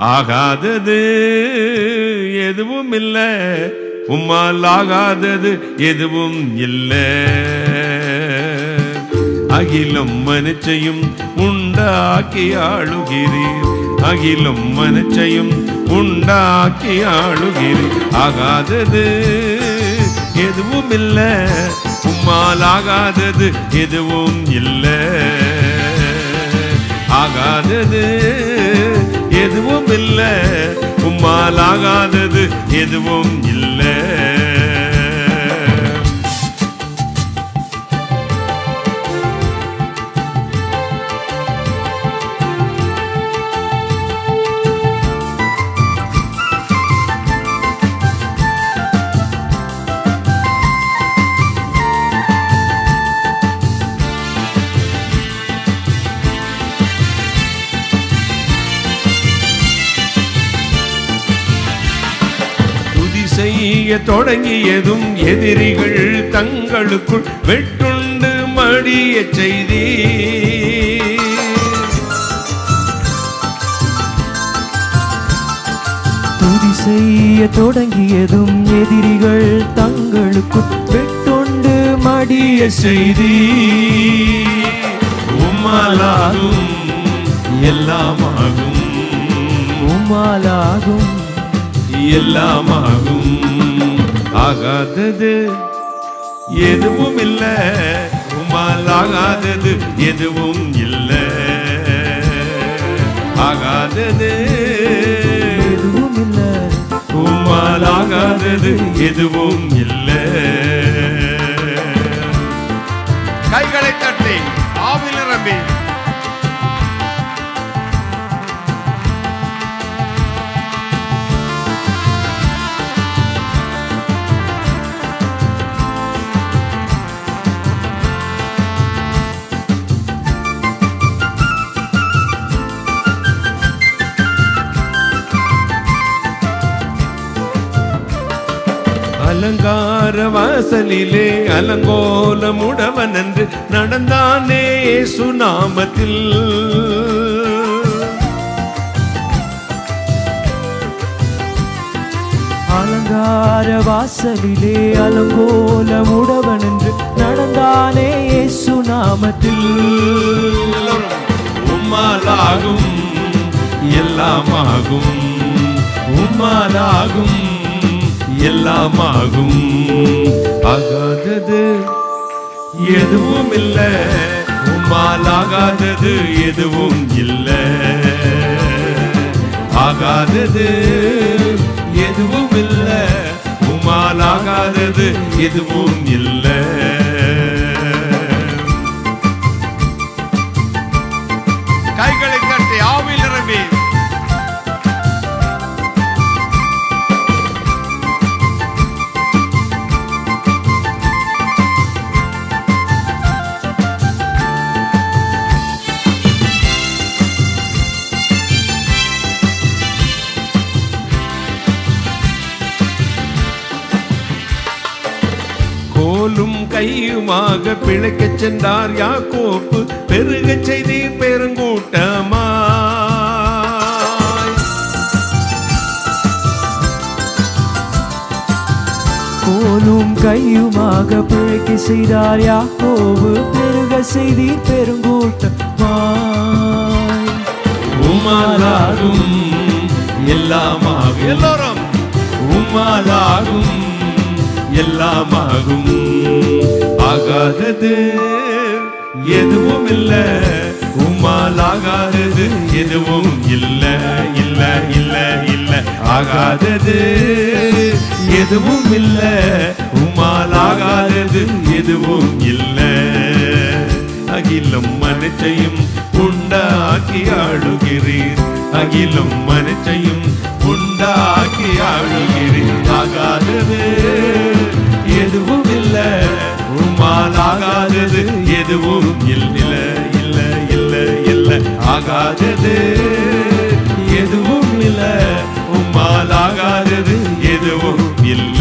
ஆகாதது எதுவும் இல்ல, உம்மால் ஆகாதது எதுவும் இல்ல. அகிலம் மனுச்சையும் உண்டாக்கி ஆளுகிறீர், அகிலம் மனுச்சையும் உண்டாக்கி ஆளுகிறீர். ஆகாதது எதுவும் இல்ல, உம்மால் ஆகாதது எதுவும் இல்ல. ஆகாதது எதுவும் இல்ல, உம்மால் ஆகாதது எதுவும் இல்ல. செய்ய தொடங்கியதும் எதிரிகள் தங்களுக்குள் வெட்டுண்டு மடிய செய்தி. துதி செய்ய தொடங்கியதும் எதிரிகள் தங்களுக்குள் வெட்டுண்டு மடிய செய்தி. உம்மாலாகும் எல்லாமாகும், உம்மாலாகும் எல்லாமாகும். ஆகாதது எதுவும் இல்ல, உம்மால் ஆகாதது எதுவும் இல்ல. ஆகாதது எதுவும் இல்ல, உம்மால் ஆகாதது எதுவும் இல்ல. கைகளை தட்டி ஆவியில் நிரம்பி அலங்கார வாசலிலே அலங்கோலமுடவன் என்று நடந்தானே இயேசு நாமத்தில். அலங்கார வாசலிலே அலங்கோலமுடவன் என்று நடந்தானே இயேசு நாமத்தில். உம்மாலாகும் எல்லாமாகும், உம்மாலாகும் எல்லாமாகும். ஆகாதது எதுவும் இல்ல, உம்மால் ஆகாதது எதுவும் இல்ல. ஆகாதது எதுவும் இல்ல, உம்மால் ஆகாதது எதுவும் இல்ல. கைகளை தட்டி ஆவியில் நிரம்பி கோலும் கையுமாக பிழைக்கச் சென்றார் யாக்கோப்பு, பெருகச் செய்தி பெருங்கூட்டமாய். கோலும் கையுமாக பிழைக்க செய்தார் யாக்கோபு, பெருக செய்தி பெருங்கூட்டமாய். உம்மாலாகும் எல்லாமாகும், எல்லோரும் உம்மாலாகும் எல்லாமாகும். ஆகாதது எதுவும் இல்ல, உம்மால் ஆகாதது எதுவும் இல்ல. இல்ல இல்ல இல்ல, ஆகாதது எதுவும் இல்ல, உம்மால் ஆகாதது எதுவும் இல்ல. அகிலம் மனுச்சையும் உண்டாக்கி ஆளுகிறீர், அகிலம் மனுச்சையும் உண்டாக்கி ஆளுகிறீர். ஆகாதது எதுவும் இல்ல, உம்மால் ஆகாதது எதுவும் இல்ல. இல்ல இல்ல இல்ல, ஆகாதது எதுவும் இல்ல, உம்மால் ஆகாதது எதுவும் இல்ல.